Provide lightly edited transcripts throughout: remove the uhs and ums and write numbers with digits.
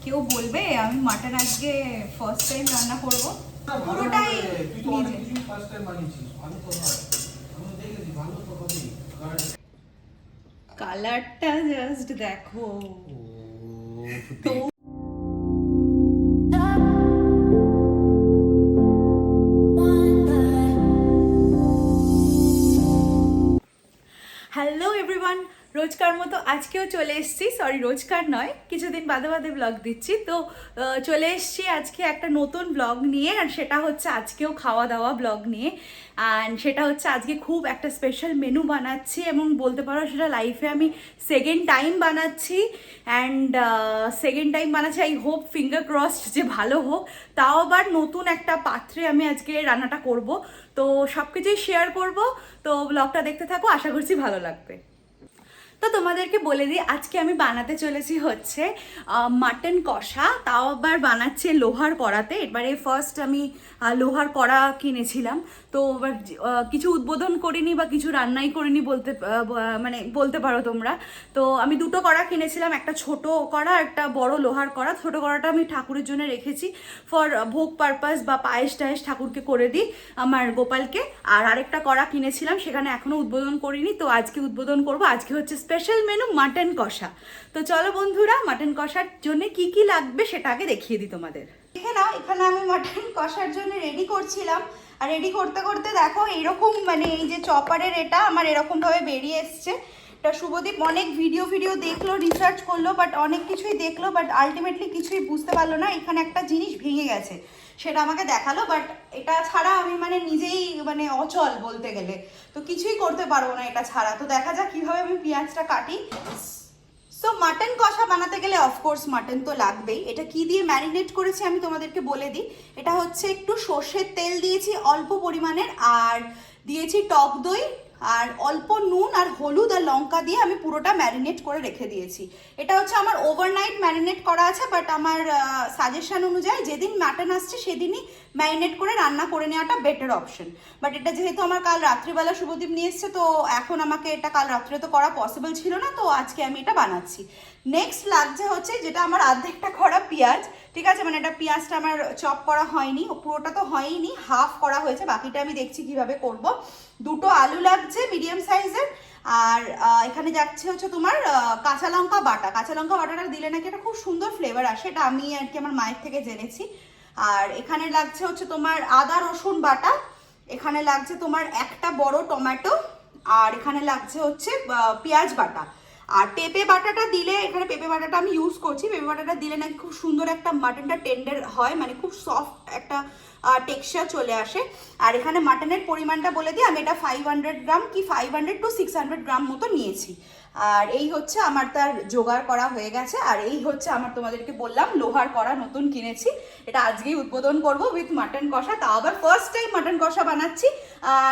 কেউ বলবে আমি মাটন আজকে ফার্স্ট টাইম রান্না করব, পুরোটাই নিজে। কালারটা জাস্ট দেখো। তো হ্যালো এভরিওয়ান, রোজকার মতো আজকেও চলে এসেছি। সরি, রোজকার নয়, কিছুদিন বাদে বাদে ব্লগ দিচ্ছি। তো চলে এসেছি আজকে একটা নতুন ব্লগ নিয়ে, আর সেটা হচ্ছে আজকেও খাওয়া দাওয়া ব্লগ নিয়ে। অ্যান্ড সেটা হচ্ছে আজকে খুব একটা স্পেশাল মেনু বানাচ্ছি, এবং বলতে পারো সেটা লাইফে আমি সেকেন্ড টাইম বানাচ্ছি। অ্যান্ড সেকেন্ড টাইম বানাচ্ছি, আই হোপ ফিঙ্গার ক্রসড যে ভালো হোক। তাও আবার নতুন একটা পাত্রে আমি আজকে রান্নাটা করব। তো সব কিছুই শেয়ার করব। তো ব্লগটা দেখতে থাকো, আশা করছি ভালো লাগবে। তো তোমাদেরকে বলে দিই, আজকে আমি বানাতে চলেছি হচ্ছে মাটন কষা। তাও আবার বানাচ্ছে লোহার কড়াতে। এবারে ফার্স্ট আমি লোহার কড়া কিনেছিলাম। তো এবার কিছু উদ্বোধন করিনি বা কিছু রান্নাই করিনি বলতে পারো তোমরা। তো আমি দুটো কড়া কিনেছিলাম, একটা ছোট কড়া, একটা বড় লোহার কড়া। ছোট কড়াটা আমি ঠাকুরের জন্য রেখেছি ফর ভোগ পারপাস বা পায়েস টায়েস ঠাকুরকে করে দিই আমার গোপালকে। আর আরেকটা কড়া কিনেছিলাম, সেখানে এখনো উদ্বোধন করিনি। তো আজকে উদ্বোধন করব। আজকে হচ্ছে স্পেশাল মেনু মাটন কষা। তো চলো বন্ধুরা, মাটন কষার জন্য কি কি লাগবে সেটা আগে দেখিয়ে দিই তোমাদের। দেখে নাও, এখানে আমি মাটন কষার জন্য রেডি করছিলাম। আর রেডি করতে করতে দেখো এইরকম, এই যে চপারের এটা আমার এরকম ভাবে বেরিয়ে এসছে। এটা শুভদীপ অনেক ভিডিও দেখলো, রিসার্চ করলো, বাট অনেক কিছুই দেখলো, বাট আলটিমেটলি কিছুই বুঝতে পারলো না। এখানে একটা জিনিস ভেঙে গেছে, সেটা আমাকে দেখালো। বাট এটা ছাড়া আমি নিজেই অচল বলতে গেলে। তো কিছুই করতে পারবো না এটা ছাড়া। তো দেখা যাক কিভাবে আমি পেঁয়াজটা কাটি। সো মাটন কষা বানাতে গেলে অফকোর্স মাটন তো লাগবেই। এটা কি দিয়ে ম্যারিনেট করেছি আমি তোমাদেরকে বলে দিই। এটা হচ্ছে একটু সর্ষের তেল দিয়েছি অল্প পরিমাণের, আর দিয়েছি টক দই, আর অল্প নুন আর হলুদ আর লঙ্কা দিয়ে আমি পুরোটা ম্যারিনেট করে রেখে দিয়েছি। এটা হচ্ছে আমার ওভারনাইট ম্যারিনেট করা আছে, বাট আমার সাজেশন অনুযায়ী যেদিন মাটন আসছে সেদিনই ম্যারিনেট করে রান্না করে নেওয়াটা বেটার অপশন। বাট এটা যেহেতু আমার কাল রাত্রিবেলা শুভদীপ নিয়ে এসছে, তো এখন আমাকে এটা কাল রাত্রে তো করা পসিবল ছিল না, তো আজকে আমি এটা বানাচ্ছি। নেক্সট লাগছে হচ্ছে যেটা আমার অর্ধেকটা করা পেঁয়াজ। ঠিক আছে, এটা পেঁয়াজটা আমার চপ করা হয়নি, পুরোটা তো হয়নি, হাফ করা হয়েছে, বাকিটা আমি দেখছি কিভাবে করব। দুটো আলু লাগছে মিডিয়াম সাইজের। আর এখানে যাচ্ছে হচ্ছে তোমার কাঁচা লঙ্কা বাটা। কাঁচা লঙ্কা বাটাটা দিলে নাকি একটা খুব সুন্দর ফ্লেভার আসে, এটা আমি আর কি আমার মায়ের থেকে জেনেছি। আর এখানে লাগছে হচ্ছে তোমার আদা রসুন বাটা। এখানে লাগছে তোমার একটা বড় টমেটো। আর এখানে লাগছে হচ্ছে পেঁয়াজ বাটা। আর পেঁপে বাটাটা দিলে, এখানে পেঁপে বাটাটা আমি ইউজ করছি, পেঁপে বাটাটা দিলে নাকি খুব সুন্দর একটা মাটনটা টেন্ডার হয়, খুব সফট একটা টেক্সচার চলে আসে। আর এখানে মাটনের পরিমাণটা বলে দিই, আমি এটা 500 গ্রাম কি 500 to 600 গ্রাম মতো নিয়েছি। আর এই হচ্ছে আমার তার জোগাড় করা হয়ে গেছে। আর এই হচ্ছে আমার, তোমাদেরকে বললাম লোহার কড়া নতুন কিনেছি, এটা আজকেই উদ্বোধন করব উইথ মাটন কষা। তাও আবার ফার্স্ট টাইম মাটন কষা বানাচ্ছি,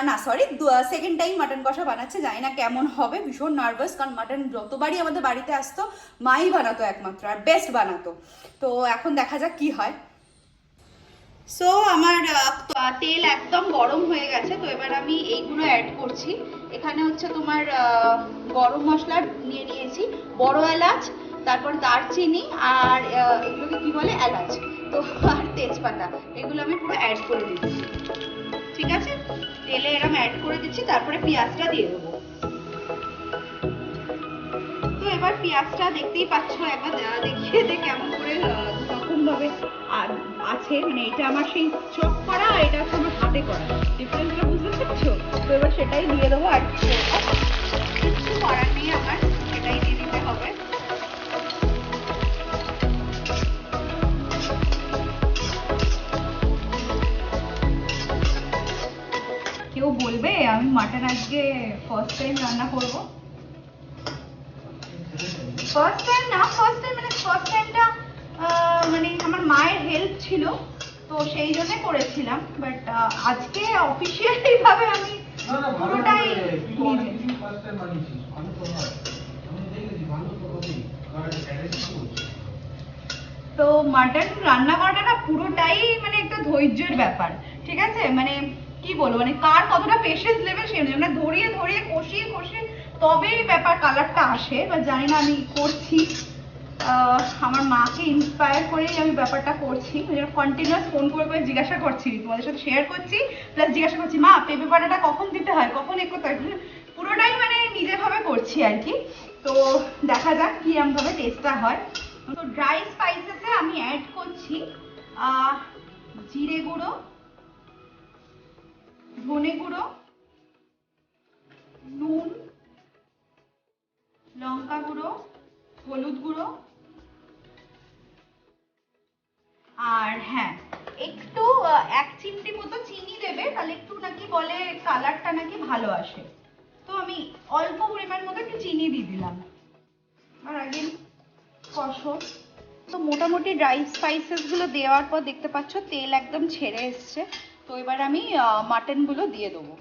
না সরি সেকেন্ড টাইম মাটন কষা বানাচ্ছি। জানি না কেমন হবে, ভীষণ নার্ভাস, কারণ মাটন যতবারই আমাদের বাড়িতে আসতো মাই বানাতো একমাত্র, আর বেস্ট বানাতো। তো এখন দেখা যাক কি হয়। সো আমার তেল একদম গরম হয়ে গেছে। তো এবার আমি এইগুলো অ্যাড করছি। এখানে হচ্ছে তোমার গরম মশলা নিয়ে নিয়েছি, বড় এলাচ, তারপর দারচিনি, আর এগুলোকে কি বলে, এলাচ, তো আর তেজপাতা, এগুলো আমি পুরো অ্যাড করে দিচ্ছি। ঠিক আছে, তেলে এরকম অ্যাড করে দিচ্ছি, তারপরে পেঁয়াজটা দিয়ে দেবো। তো এবার পেঁয়াজটা দেখতেই পাচ্ছ, একবার দেখিয়ে দে কেমন করে দুরকম ভাবে আছে। এটা আমার সেই চপ করা, আর এটা হচ্ছে আমার হাতে করা, ডিফারেন্সটা বুঝতে পারছো? তো এবার সেটাই দিয়ে দেবো, আর কিছু করার নেই আমার, সেটাই দিয়ে দিতে হবে। কেউ বলবে আমি মাটন আজকে ফার্স্ট টাইম রান্না করবো। ফার্স্ট টাইমটা আমার মায়ের হেল্প ছিল, তো সেই জন্য করেছিলাম। বাট আজকে অফিসিয়ালি ভাবে আমি পুরোটাই তো মাটন রান্না করাটা না পুরোটাই একটা ধৈর্যের ব্যাপার। ঠিক আছে, কি বলবো, কার কতটা পেশেন্স লেভেল সেই অনুযায়ী, ধরিয়ে কষিয়ে তবেই ব্যাপার কালারটা আসে। বা জানি না, আমি করছি, আমার মাকে ইন্সপায়ার করেই আমি ব্যাপারটা করছি, কন্টিনিউয়াস ফোন করে করে জিজ্ঞাসা করছি, তোমাদের সাথে শেয়ার করছি, প্লাস জিজ্ঞাসা করছি মা পেঁপে বাটাটা কখন দিতে হয়, কখন এ করতে হয়, পুরোটাই মানে নিজের ভাবে করছি আর কি। তো দেখা যাক কিরম ভাবে টেস্টটা হয়। তো ড্রাই স্পাইসেসে আমি অ্যাড করছি জিরে গুঁড়ো, ধনে গুঁড়ো, নুন, লঙ্কা গুঁড়ো, হলুদ গুঁড়ো, আর হ্যাঁ একটু 1 চিমটি মতো চিনি দেবে, তাহলে একটু নাকি বলে কালারটা নাকি ভালো আসে। তো আমি অল্প পরিমাণ মতো একটু চিনি দিয়ে দিলাম। আর আগে কষো। তো মোটামুটি ড্রাই স্পাইসেস গুলো দেওয়ার পর দেখতে পাচ্ছ তেল একদম ছেড়ে এসছে। তো এবার আমি মাটন গুলো দিয়ে দেবো।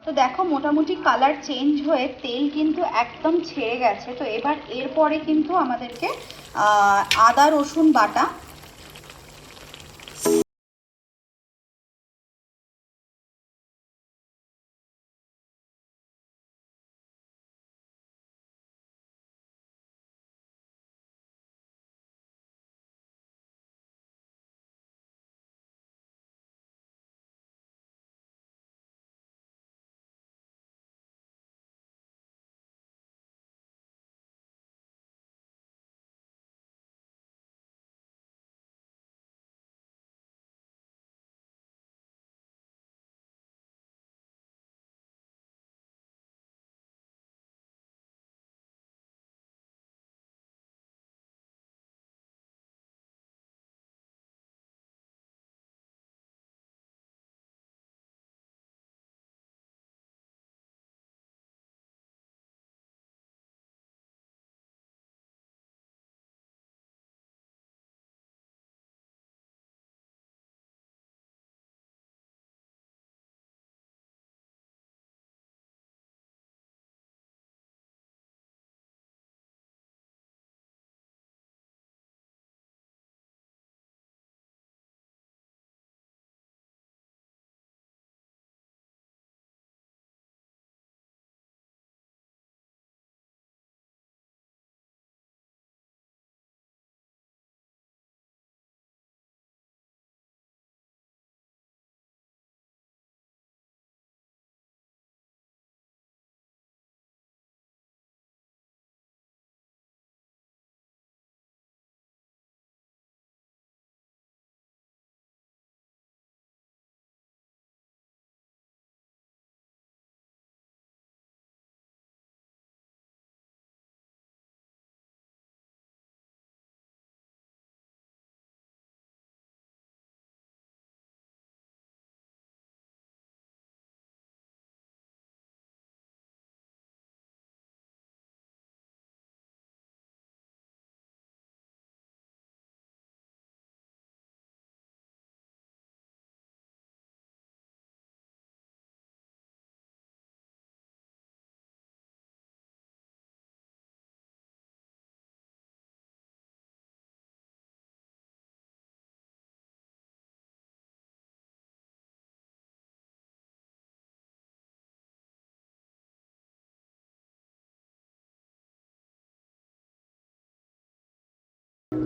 তো দেখো মোটামুটি কালার চেঞ্জ হয়ে তেল কিন্তু একদম ছেড়ে গেছে। তো এবার এরপরে কিন্তু আমাদেরকে আদা রসুন বাটা,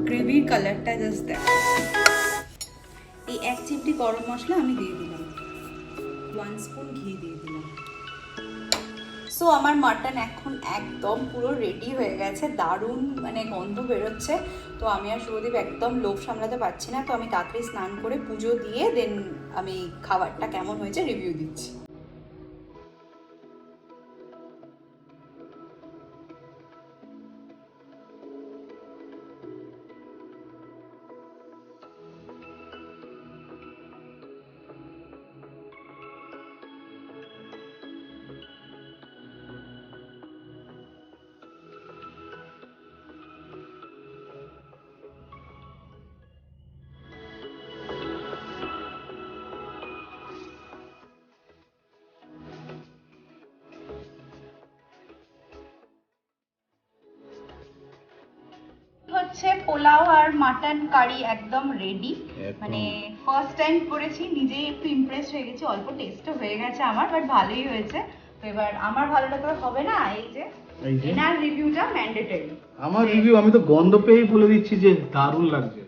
গ্রেভির কালারটা জাস্ট দেখো। এই 1 চিমটি গরম মশলা আমি দিয়ে দিলাম, 1 স্পুন ঘি দিয়ে দিলাম। সো আমার মাটন এখন একদম পুরো রেডি হয়ে গেছে, দারুণ মানে গন্ধ বেরোচ্ছে। তো আমি আর শুভদীপ একদম লোভ সামলাতে পারছি না, তো আমি তাড়াতাড়ি স্নান করে পুজো দিয়ে দেন আমি খাবারটা কেমন হয়েছে রিভিউ দিচ্ছি। হচ্ছে পোলাও আর মাটন কারি একদম রেডি। মানে ফার্স্ট টাইম করেছি, নিজেই একটু ইমপ্রেস হয়ে গেছি। অল্প টেস্টও হয়ে গেছে আমার, বাট ভালোই হয়েছে। তো এবার আমার ভালো লাগলে হবে না, এই যে এনার রিভিউটা ম্যান্ডেটরি। আমার রিভিউ আমি তো গন্ধ পেয়েই বলে দিচ্ছি যে দারুণ লাগছে।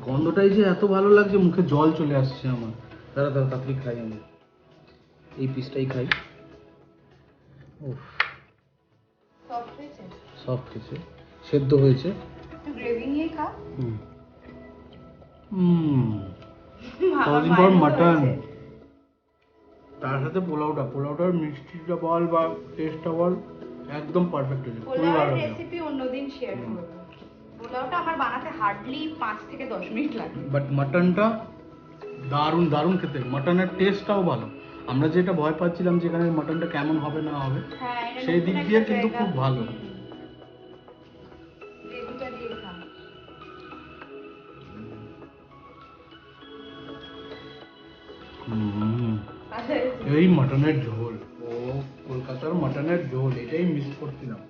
গন্ধটাই যে এত ভালো লাগছে, মুখে জল চলে আসছে আমার। দাঁড়া দাঁড়া, তাড়াতাড়ি খাই আমি, এই পিসটাই খাই। উফ, সফট হয়েছে, সফট হয়েছে, সেদ্ধ হয়েছে। একটু গ্রেভি নিয়ে খা। কদিন পর মাটন, তার সাথে পোলাওটার মিষ্টিটা বল বা টেস্টটা বল, একদম পারফেক্ট হয়েছে। খুবই ভালো পোলাওর রেসিপি অন্যদিন শেয়ার করব। পোলাওটা আমার বানাতে হার্ডলি 5 থেকে 10 মিনিট লাগে। বাট মাটনটা দারুণ দারুণ খেতে, মাটনের টেস্টটাও ভালো। আমরা যেটা ভয় পাচ্ছিলাম যে এখানে মাটনটা কেমন হবে না হবে, সেই দিক দিয়ে কিন্তু খুব ভালো। গ্রেভিটা দিয়ে খা। এই মাটনের ঝোল, ও কলকাতার মাটনের ঝোল, এটাই মিস করছিলাম।